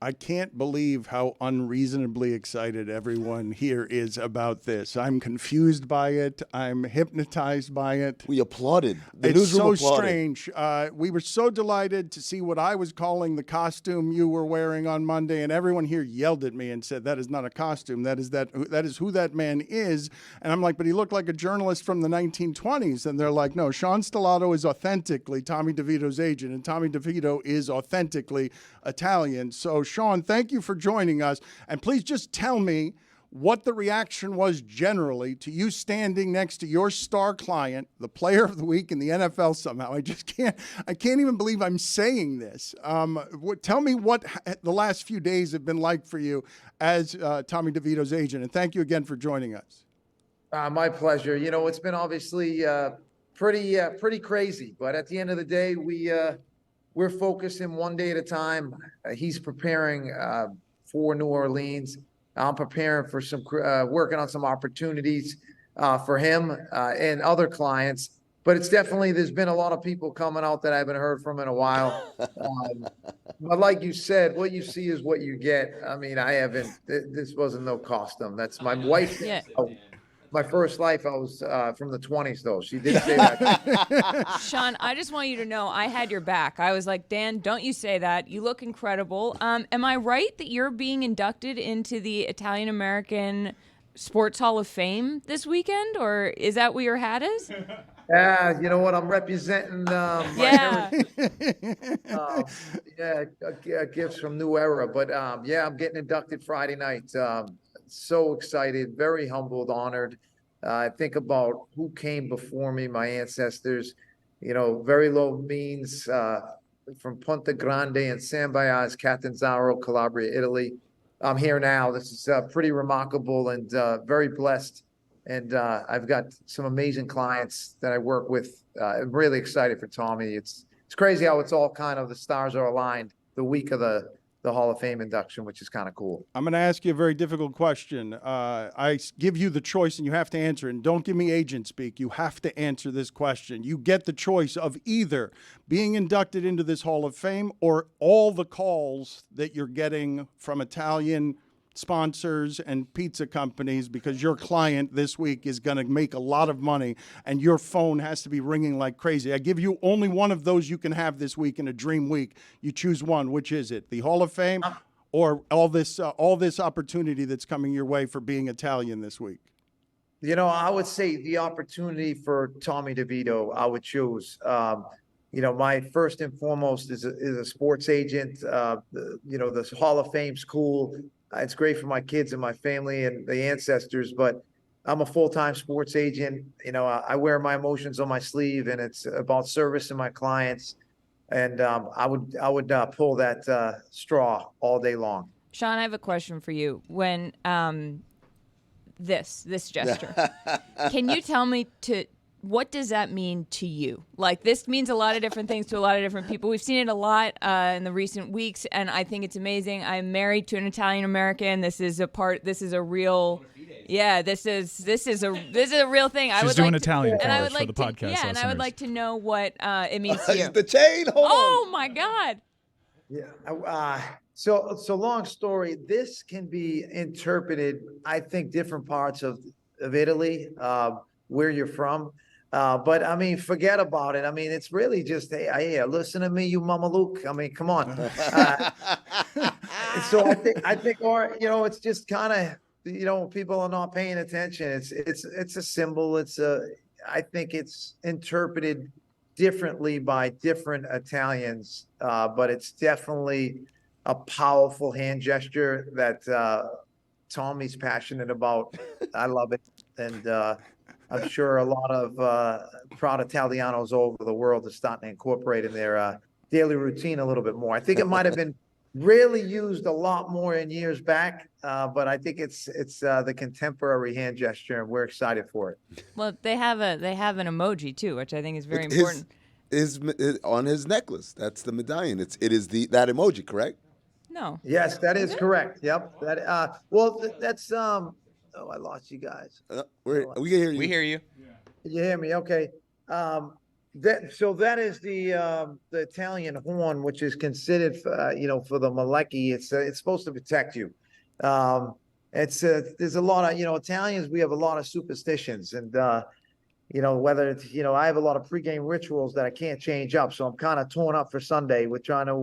I can't believe how unreasonably excited everyone here is about this. I'm confused by it. I'm hypnotized by it. We applauded. The It's newsroom so applauded. strange. We were so delighted to see what I was calling the costume you were wearing on Monday, and everyone here yelled at me and said, that is not a costume. That is who that man is. And I'm like, but he looked like a journalist from the 1920s. And they're like, no, Sean Stellato is authentically Tommy DeVito's agent, and Tommy DeVito is authentically Italian. So, Sean, thank you for joining us. And please just tell me what the reaction was generally to you standing next to your star client, the player of the week in the NFL somehow. I can't even believe I'm saying this. Tell me what the last few days have been like for you as Tommy DeVito's agent. And thank you again for joining us. My pleasure. You know, it's been obviously pretty crazy, but at the end of the day, we're focusing one day at a time. He's preparing for New Orleans. I'm preparing for working on some opportunities for him and other clients. But it's definitely, there's been a lot of people coming out that I haven't heard from in a while. But like you said, what you see is what you get. I mean, this wasn't no costume. That's my wife. Yeah. My first life, I was from the 20s, though. She did say that. Sean, I just want you to know I had your back. I was like, Dan, don't you say that. You look incredible. Am I right that you're being inducted into the Italian-American Sports Hall of Fame this weekend? Or is that what your hat is? Yeah, you know what? I'm representing gifts from New Era. But, yeah, I'm getting inducted Friday night. So excited, very humbled, honored. I think about who came before me, my ancestors, you know, very low means from Ponte Grande and San Bias, Catanzaro, Calabria, Italy. I'm here now. This is pretty remarkable and very blessed. And I've got some amazing clients that I work with. I'm really excited for Tommy. It's crazy how it's all kind of the stars are aligned the week of the Hall of Fame induction, which is kind of cool. I'm going to ask you a very difficult question. I give you the choice and you have to answer it. And don't give me agent speak. You have to answer this question. You get the choice of either being inducted into this Hall of Fame or all the calls that you're getting from Italian sponsors and pizza companies because your client this week is going to make a lot of money and your phone has to be ringing like crazy. I give you only one of those you can have this week in a dream week. You choose one. Which is it? The Hall of Fame or all this opportunity that's coming your way for being Italian this week? You know, I would say the opportunity for Tommy DeVito, I would choose. You know, my first and foremost is a sports agent. You know, this Hall of Fame's cool. It's great for my kids and my family and the ancestors, but I'm a full-time sports agent. You know, I wear my emotions on my sleeve, and it's about servicing my clients. And I would pull that straw all day long. Sean, I have a question for you. When this gesture, can you tell me what does that mean to you? Like, this means a lot of different things to a lot of different people. We've seen it a lot in the recent weeks, and I think it's amazing. I'm married to an Italian American. This is a real, this is a real thing. She's doing Italian for us for the podcast. Yeah, and I would like to know what it means to you. The chain. Hold oh on. my God. Yeah. So long story. This can be interpreted, I think, different parts of Italy, where you're from. But I mean, forget about it. I mean, it's really just, hey, listen to me, you Mama Luke. I mean, come on. So I think, or, you know, it's just kind of, you know, people are not paying attention. It's a symbol. I think it's interpreted differently by different Italians. But it's definitely a powerful hand gesture that Tommy's passionate about. I love it. And, I'm sure a lot of proud Italianos all over the world are starting to incorporate in their daily routine a little bit more. I think it might have been really used a lot more in years back, but I think it's the contemporary hand gesture, and we're excited for it. Well, they have an emoji too, which I think is very important. On his necklace, that's the medallion. It is that emoji, correct? No. Yes, that is correct. Yep. That's Oh, I lost you guys. We can hear you. We hear you. You hear me? Okay. That is the Italian horn, which is considered, for the Malecki. It's supposed to protect you. There's a lot of, Italians, we have a lot of superstitions, and whether it's, I have a lot of pregame rituals that I can't change up. So I'm kind of torn up for Sunday. We're trying to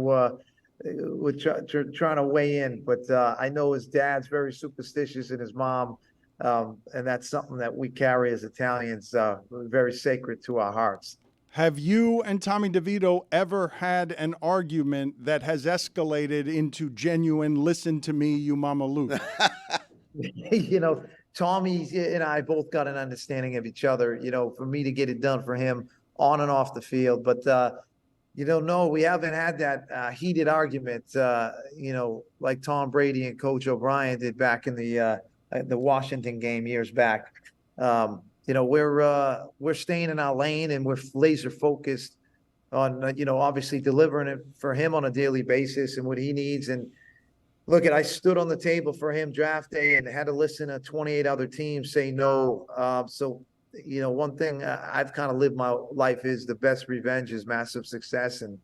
weigh in, but I know his dad's very superstitious and his mom, and that's something that we carry as Italians, very sacred to our hearts. Have you and Tommy DeVito ever had an argument that has escalated into genuine "listen to me, you Mama Luke"? Tommy and I both got an understanding of each other, for me to get it done for him on and off the field. But, no, we haven't had that heated argument, like Tom Brady and Coach O'Brien did back in the Washington game years back. We're staying in our lane, and we're laser focused on, obviously delivering it for him on a daily basis and what he needs. And look, I stood on the table for him draft day and had to listen to 28 other teams say no. So, one thing I've kind of lived my life is the best revenge is massive success. And,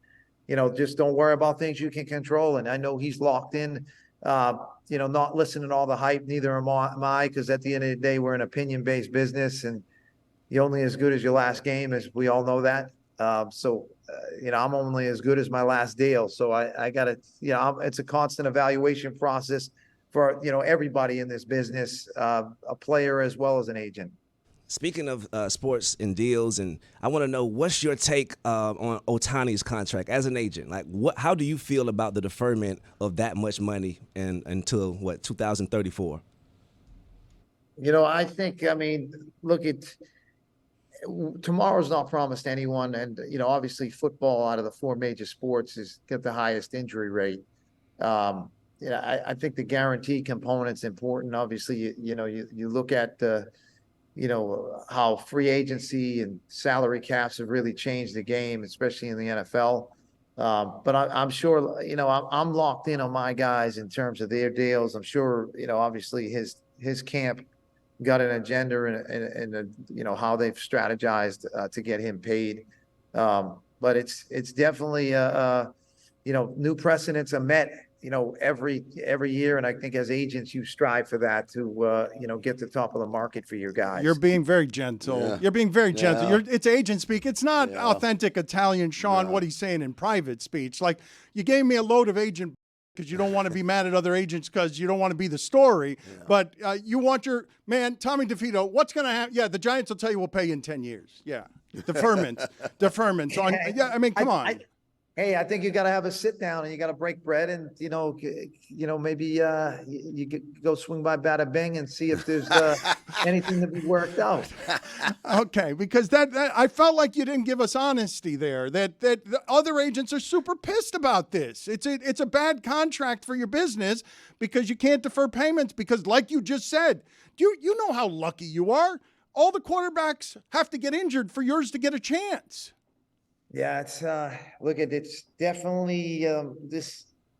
just don't worry about things you can control. And I know he's locked in, not listening to all the hype. Neither am I, because at the end of the day, we're an opinion-based business, and you're only as good as your last game, as we all know that. I'm only as good as my last deal. So I got to, it's a constant evaluation process for, everybody in this business, a player as well as an agent. Speaking of sports and deals, and I want to know, what's your take on Ohtani's contract as an agent? Like, how do you feel about the deferment of that much money until 2034? I think, look, tomorrow's not promised to anyone. And, obviously football out of the four major sports has got the highest injury rate. I think the guarantee component's important. Obviously, you look at how free agency and salary caps have really changed the game, especially in the NFL. But I'm sure, I'm locked in on my guys in terms of their deals. I'm sure, obviously his camp got an agenda and how they've strategized to get him paid. But it's definitely new precedents are met, every year. And I think as agents, you strive for that to, get to the top of the market for your guys. You're being very gentle. Yeah. You're being very gentle. Yeah. It's agent speak. It's not authentic Italian Sean, what he's saying in private speech. Like, you gave me a load of agent because you don't want to be mad at other agents because you don't want to be the story. Yeah. But you want your man, Tommy DeVito, what's going to happen? Yeah, the Giants will tell you we'll pay you in 10 years. Yeah. Deferment. Come on. Hey, I think you got to have a sit down and you got to break bread and, maybe you go swing by Bada Bing and see if there's anything to be worked out. Okay, because that I felt like you didn't give us honesty there, that the other agents are super pissed about this. It's a bad contract for your business because you can't defer payments because, like you just said, you know how lucky you are. All the quarterbacks have to get injured for yours to get a chance. Yeah, it's definitely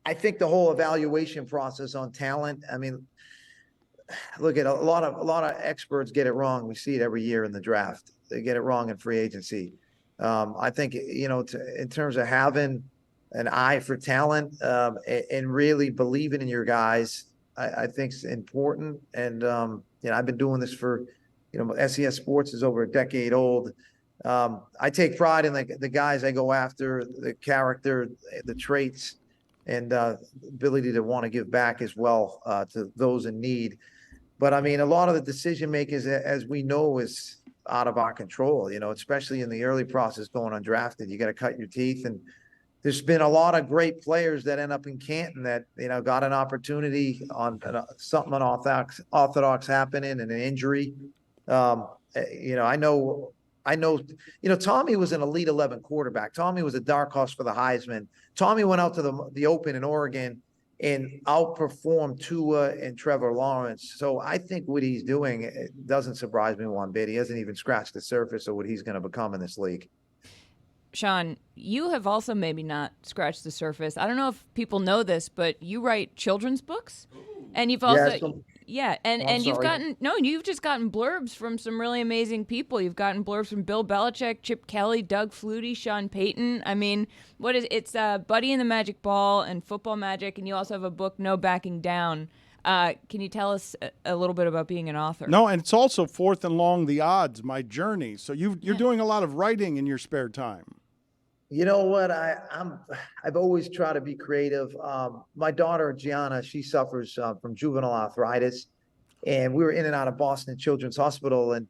I think the whole evaluation process on talent. Look at a lot of experts get it wrong. We see it every year in the draft. They get it wrong in free agency. I think, in terms of having an eye for talent and really believing in your guys, I think is important. And, I've been doing this for, SES Sports is over a decade old. I take pride in the guys I go after, the character, the traits, and ability to want to give back as well to those in need. But a lot of the decision makers, as we know, is out of our control. Especially in the early process going undrafted, you got to cut your teeth. And there's been a lot of great players that end up in Canton that got an opportunity on something unorthodox happening and an injury. I know, Tommy was an Elite 11 quarterback. Tommy was a dark horse for the Heisman. Tommy went out to the Open in Oregon and outperformed Tua and Trevor Lawrence. So I think what he's doing, it doesn't surprise me one bit. He hasn't even scratched the surface of what he's going to become in this league. Sean, you have also maybe not scratched the surface. I don't know if people know this, but you write children's books, and you've also Yeah, and Oh, I'm you've sorry. you've just gotten blurbs from some really amazing people. You've gotten blurbs from Bill Belichick, Chip Kelly, Doug Flutie, Sean Payton. I mean, it's Buddy and the Magic Ball and Football Magic, and you also have a book, No Backing Down. Can you tell us a little bit about being an author? No, and it's also Fourth and Long, The Odds, My Journey. So you're doing a lot of writing in your spare time. You know what? I've always tried to be creative. My daughter Gianna, she suffers from juvenile arthritis, and we were in and out of Boston Children's Hospital. And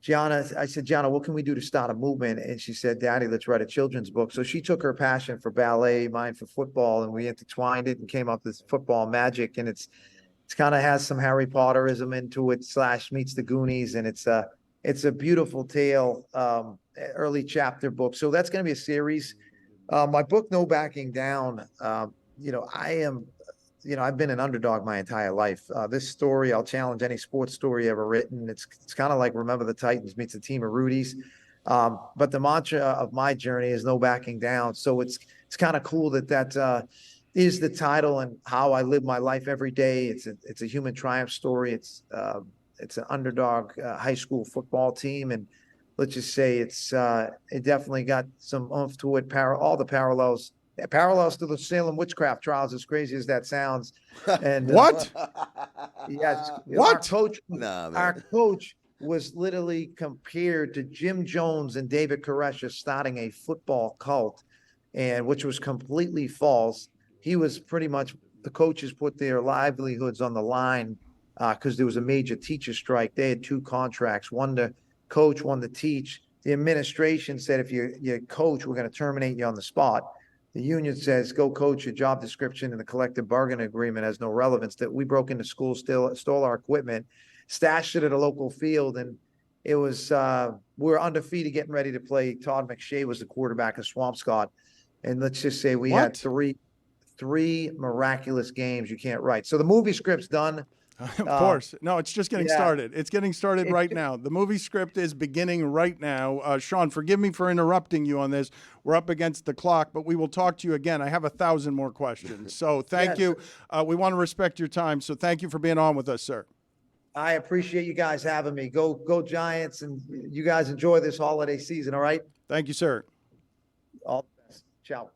I said, Gianna, what can we do to start a movement? And she said, Daddy, let's write a children's book. So she took her passion for ballet, mine for football, and we intertwined it and came up with Football Magic. And it's kind of has some Harry Potterism into it / meets the Goonies, and it's a beautiful tale. Early chapter book. So that's going to be a series. My book, No Backing Down. I've been an underdog my entire life. This story, I'll challenge any sports story ever written. It's kind of like Remember the Titans meets a team of Rudies. But the mantra of my journey is no backing down. So it's kind of cool that is the title and how I live my life every day. It's a human triumph story. It's an underdog high school football team, and let's just say it definitely got some oomph to it. All the parallels to the Salem witchcraft trials, as crazy as that sounds. And What? Yes, What? Our coach was literally compared to Jim Jones and David Koresh starting a football cult, and which was completely false. He was pretty much, the coaches put their livelihoods on the line because there was a major teacher strike. They had 2 contracts, one to coach, one to teach. The administration said, if you coach, we're going to terminate you on the spot. The union says, go coach. Your job description and the collective bargaining agreement has no relevance. That we broke into schools, stole our equipment, stashed it at a local field, and it was we were undefeated, getting ready to play. Todd McShay was the quarterback of Swampscott, and let's just say we had three miraculous games you can't write. So the movie script's done. Of course. No, it's just getting started. It's getting started right now. The movie script is beginning right now. Sean, forgive me for interrupting you on this. We're up against the clock, but we will talk to you again. I have 1,000 more questions. So thank you. We want to respect your time. So thank you for being on with us, sir. I appreciate you guys having me. Go Giants, and you guys enjoy this holiday season, all right? Thank you, sir. All the best. Ciao.